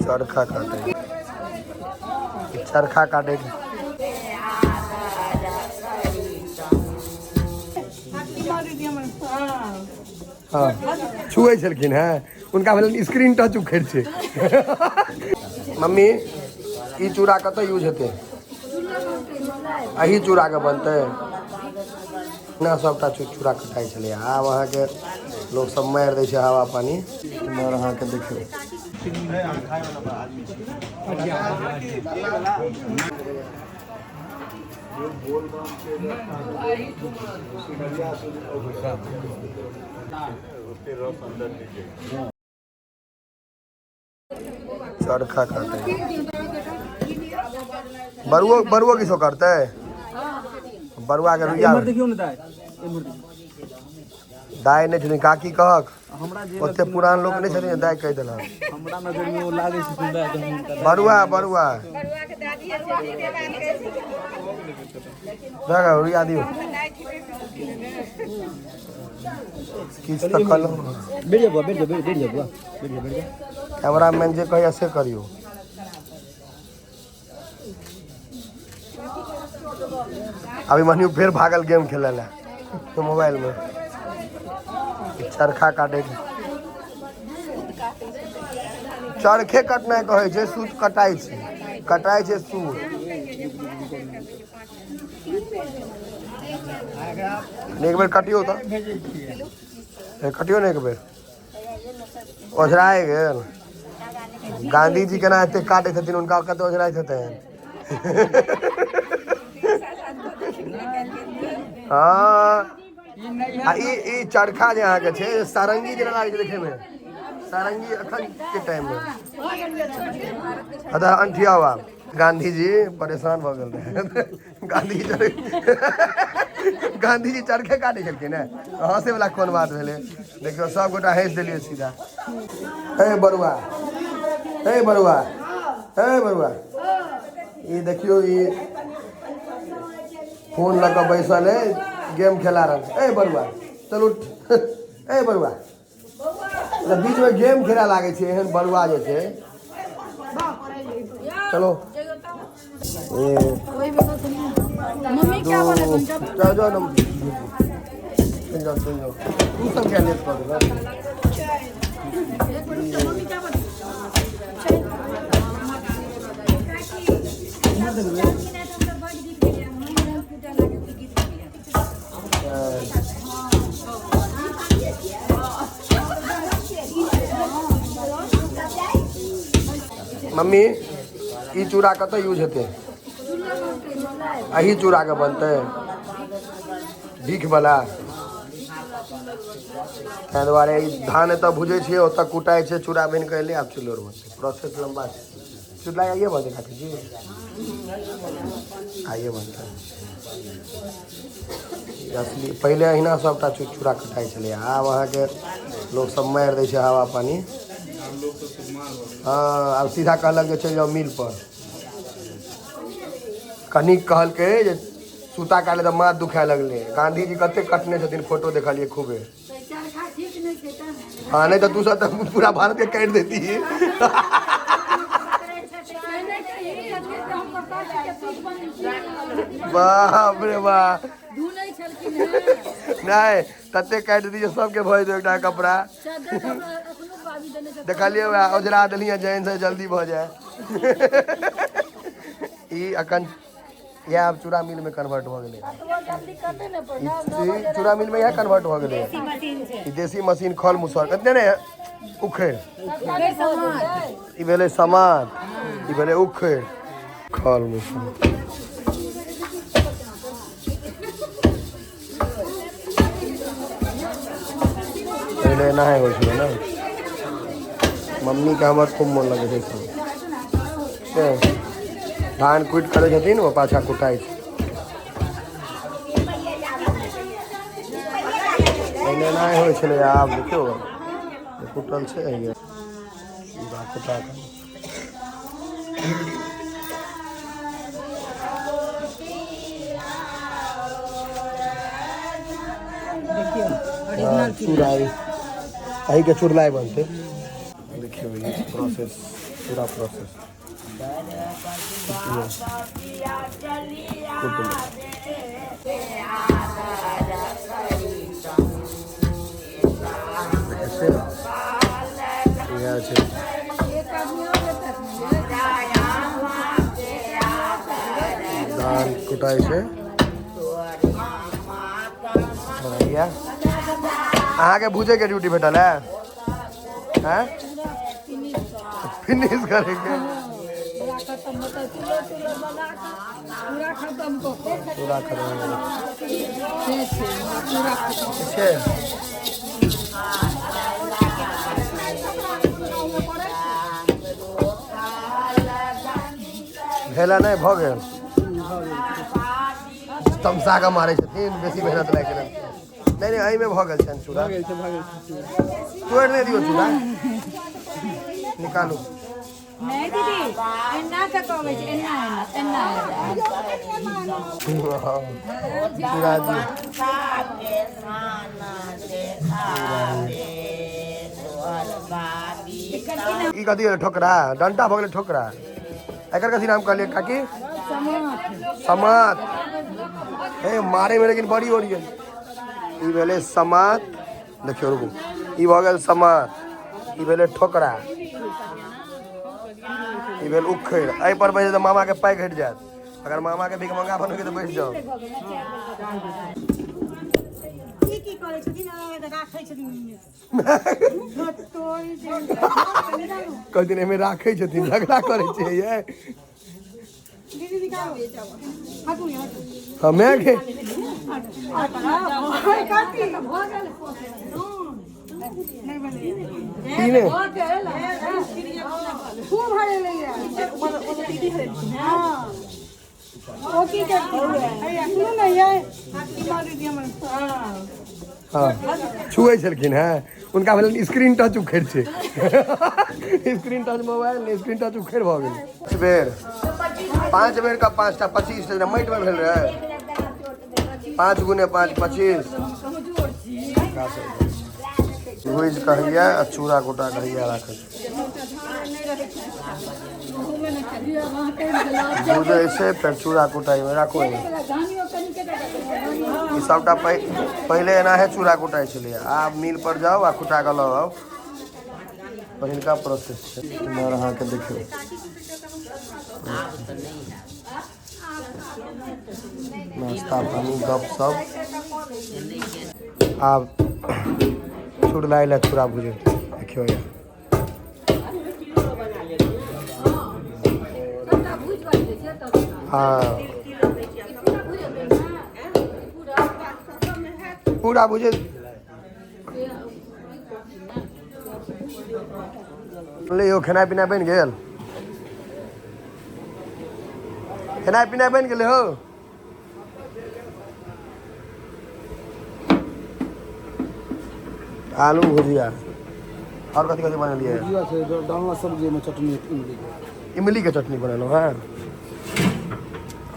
चरखा काटे, चरखा काटे हाँ छुए छलखिन हैं उनका मतलब स्क्रीन टच उखड़ छे। मम्मी ई चूड़ा कत यूज हेतै? अही चूड़ा के बनते ना सबटा चूड़ा कटाई छलै। आब अहाँके लोग सब मारि दै छै हवा पानी। और अहाँके देखियौ चरखा काटे बरुओ किसो करते बरुआ के रुइया दाय नहीं छथिन काकी कहक ओते पुरान लोग नहीं छथिन दाय कह देलक हमरा नजर में वो लागे छै बरुआ बरुआ दागा रुइया दियो किछ त कल बैठ जा कैमरामैन जे कहिया से करियो। अभी मनियो फिर भागल गेम खेले ला तो मोबाइल में चरखा काटे चरखे कटना कहे छै सूत कटाई छै सूत। एक बेर कटियो तो कटियो ने एक बेर ओझराए गेल। गांधी जी केना एते काटे छथिन उनका कते ओझराइत हेतैन। हाँ ई चरखा जे अहाँके छै सारंगी जेना लागै छै देखे में सारंगी अखन के टाइम में अदा अंठिया हुआ गांधी जी परेशान भ गेल रहे। गांधी जी चरखे काटे छलखिन ने हंसे वाला कोन बात भेले देखियो सब गोटा हंस देलिए सीधा। हे बरुआ हे बरुआ हे बरुआ ये देखियो ये फोन लगा बैसल है गेम खेला रहा। ए बरुआ चल उठ ए बरुआ बीच में गेम खेला लागे छे एहन बरुआ जे छे चलो मम्मी क्या बोले तुम जब जाओ जाओ तू सब क्या लेट कर दो मम्मी क्या बोले मम्मी ई चूड़ा कत यूज हेतै? अही चूड़ा के बनते भीख वाला ताहि दुआरे धान एतऽ भुजै छियै ओतऽ कुटाइ छै चूड़ा बनि कऽ एलै आब चूल्हो बनतै प्रोसेस लम्बा छै। चूड़ा आइए बनतै काकी जी आइए बनतै असली पहिले अहिना सबटा चूड़ा कटाइ छलै। आब अहाँके लोग सब मारि दै छै हवा पानी। हाँ आब सीधा कहलक जे चलि जाओ मिल पर। कनिक कहलकै जे सूता काटे तऽ माथ दुखाए लगलै। गांधी जी कते कटने छथिन फोटो देखलिए खूबे। हाँ नहीं तो तू सब तो पूरा भारत के काट देती है। बाप रे बाप नहीं तते काट दी सबके भज दो एकटा कपड़ा देखलिए ओझरा दिलिए जैन से जल्दी भ जाए। ई अखन यह अब चूड़ा मिल में कन्वर्ट हो गए। चूड़ा मिल में यह कन्वर्ट हो गए देसी मशीन खल मुसर कते ने उखेड़ ई भेले समाद ई भेले उखेड़ खल मुसर। पहले ना है होइछे ना मम्मी के हमर खूब मन लगे छै धान कुट करे छथिन वो पाछा कुटाई पहले ना होइ छलै आब देखियो कुटल छै ये कुटा के देखियो ओरिजिनल चूड़ाई अही के चूड़लाई बनते देखियो ये प्रोसेस पूरा प्रोसेस दाल कुटाई से अहाँ के भूजे के ड्यूटी भेटल है हैं फिनिश करेंगे पूरा खत्म भेला नहीं भऽ गेल तमसा के मारे छथिन बेसी मेहनत लागि गेल नहीं नहीं एहिमे भऽ गेल छनि चूड़ा तोड़ि नहि दियौ चूड़ा निकालू नहीं दीदी एना के कहबै छै एना चूड़ा दी ई कथी है ठोकरा डंटा भऽ गेलै ठोकरा एकर कथी नाम कहलियै काकी समात ए मारे में लेकिन बड़ी हो रही है ई भेलै समात देखियो रुकू ई भऽ गेल समात ई भेलै ठोकरा ई भेल उखैड़ एहि पर बैठ तऽ मामा के पाइ घटि जायत अगर मामा के भिखमंगा बनोगे तऽ बैठ जाओ की करै छथिन राखै छथिन कथी एहिमे राखै छथिन झगड़ा करै छै ये दीदी निकालो हटू हमे के काटी भऽ गेल नहीं बने तीने खूब भरे ले दीदी है हां ओ की करती है सुनो ना ये की मार दी हमर हाँ छुए छलखिन हैं उनका भेल स्क्रीन टच उखैड़ छै screen touch mobile screen touch उखैड़ भऽ गेल 5 बेर का 5 टा 25 टा माटि में भेल रहे 5 गुने 5 25 भूज कहिया आ चूड़ा गोटा कहिया राखै भूजै छै फेर चूड़ा कुटाई में राखो ई सबटा पहले एनाहे चूड़ा कुटाई छलै आब मिल पर जाओ आ कुटा के लऽ आउ पहिलका प्रोसेस छै इमहर अहाँके देखियौ नाश्ता पानी गप सप आब चूड़लाई ला चूड़ा भूजे देखियो यार हाँ पूरा भूजे ले यो खेनाइ पिनाइ बनि गेल खेनाइ पिनाइ बनि गेलै हो आलू भुजिया और कथी कथी बनलियै डालना सब्जी में चटनी इमली के चटनी बनेलहुँ हाँ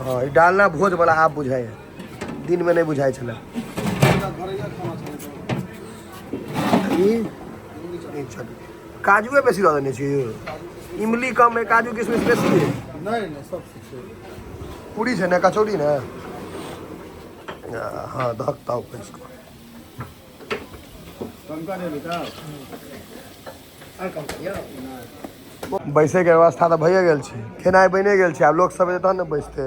हाँ ई डालना भोज वाला आप बुझाइ दिन में नहीं बुझाइ छलै काजुए बेसी दऽ देने छियै इमली कम है काजू किशमिश बेसी है नहीं सब पूरी है ना कचौड़ी ना हाँ धकता हूँ इसको बैसे के व्यवस्था तो भइए गेल छै खेनाइ बने गेल छै आब लोक सब तहन ने बैसते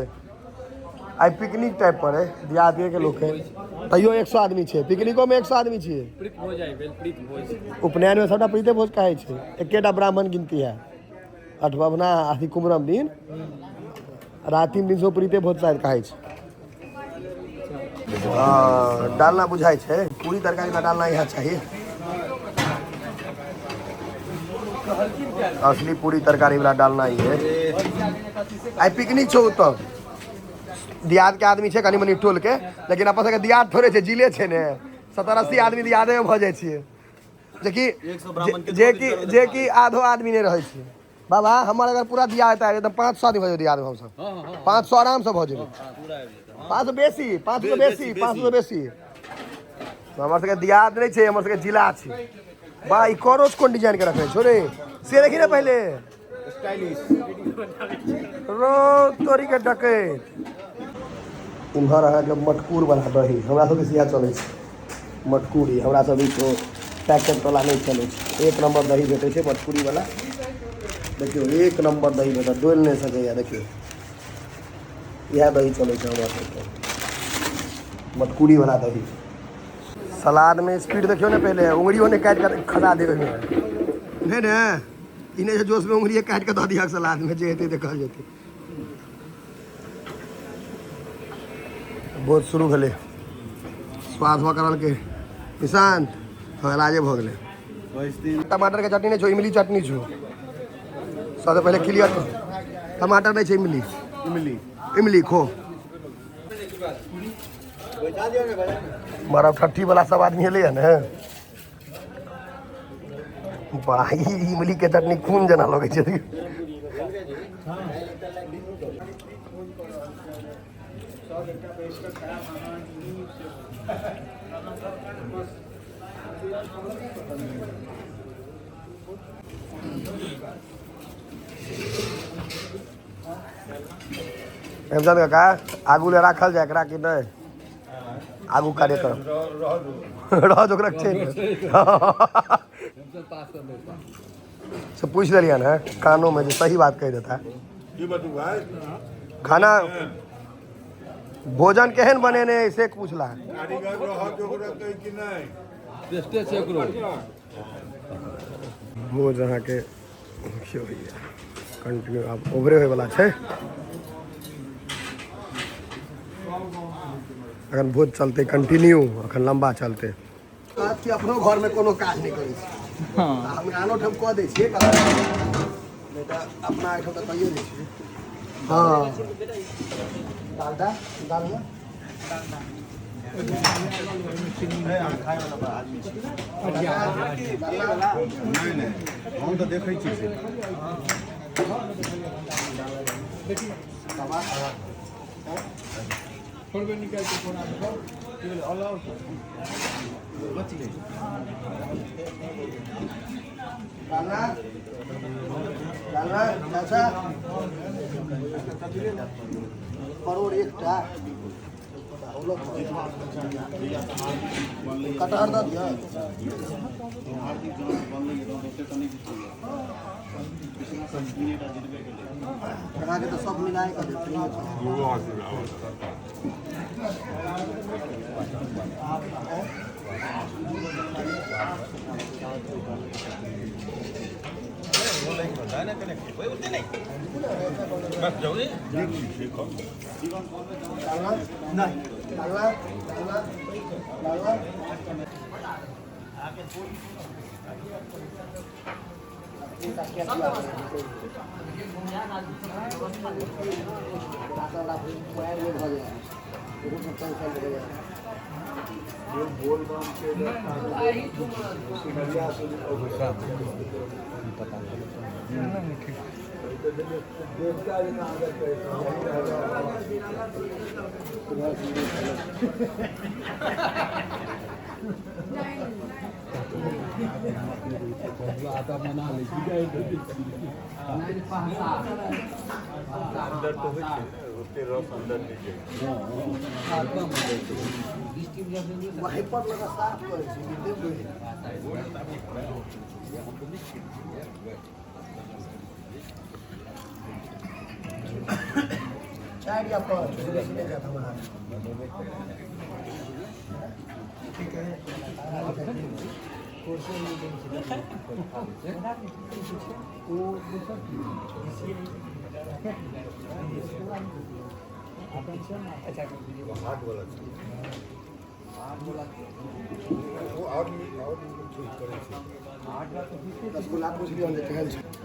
आई पिकनिक टाइप पर है दियादिये के लोग है तैयो 100 आदमी छै पिकनिको में 100 आदमी छियै उपनयन में सबटा प्रीते भोज कहै छै एकेटा ब्राह्मण गिनती है अठबभना अथी कुमरम दिन रातिम दिन से प्रीते भोज शायद कहै छै डालना बुझाइ छै पूरी तरकारी का डालना यहाँ चाहिए असली पूरी तरकारी वाला डालना ही है आई पिकनिक छो तो दियाद के आदमी छै कनी मनी टोल के लेकिन अपन सबके दियाद थोड़े छै जिले छै ने 70-80 आदमी दियादे में भऽ जाइ छियै जे कि आधो आदमी नहीं रहे छै बाबा हमर अगर पूरा दियाद हेतै एकदम 500 आदमी भऽ जेतै दियाद में हमसब 500 आराम से भऽ जेतै 500 बेसी हमर सबके दियाद नहीं छै हमर सबके जिला छै बा ई करोज कोन डिजाइन के रखने छो रे से देखी ना पहले रो तोरी के डकैत इम्हर अहाँके मटकूर बला दही हमरा सबके सिया चलै छै मटकूरी हमरा सब ई पैकेट वाला नहीं चलै छै एक नंबर दही भेटै छै मटकूरी वाला देखियो एक नंबर दही भेटत डोलि नहीं सकैया देखियो यह दही चलै छै हमरा सबके मटकूरी वाला दही सलाद में स्पीड देखियो ना पहले उंगलियों ने काट कर खसा देवे में नहीं ने इन्हें जोश में उंगलियां काट के दे दिया सलाद में जे हेतै देखल जेतै बहुत शुरू भेलै स्वाद करल के निशांत राजे भऽ गेलै टमाटर के चटनी नहीं छो इमली चटनी छो सबसे पहले क्लियर टमाटर नहीं छे इमली इमली इमली खो मारा ठट्ठी वाला सब आदमी हेले है ने भाई इमली के चटनी खून जना लगे छै हेमचंद काका आगू ले राखल जाए एकरा कि नहीं आगू कार्यक्रम रह जो रखे से पूछ लिया ना कानों में जो सही बात कह देता है खाना भोजन केहन बने ने से पूछला भोज अहाँ के कंटिन्यू अब ओवरे होय वाला छै अगर भोज चलते कंटिन्यू अखन लंबा चलते आज के अपनो घर में कोनो काज नहीं करै छी हां हम आनो ठम कह दै छियै बेटा अपना आइठम त कहियो दै छियै हां डालडा डालना हम तो देखै छी फोड़बे निकाल के फोन आबो केवल अलाउ बच गई डालना डालना चाचा करोड़ एकटा कटहर दऽ दिअ अहाँके तऽ सब मिलाए कऽ देतै वहीं पर लगा साफ कर चाय या पाँच ले जाता हूँ ठीक है गुलाब कुछ भी होने चाहिए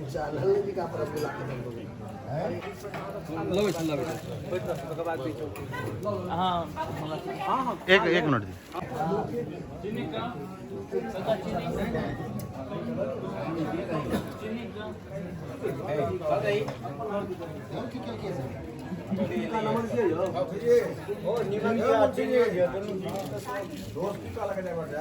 जानल भी का पर बुला के एक मिनट दी दोस्त का लगा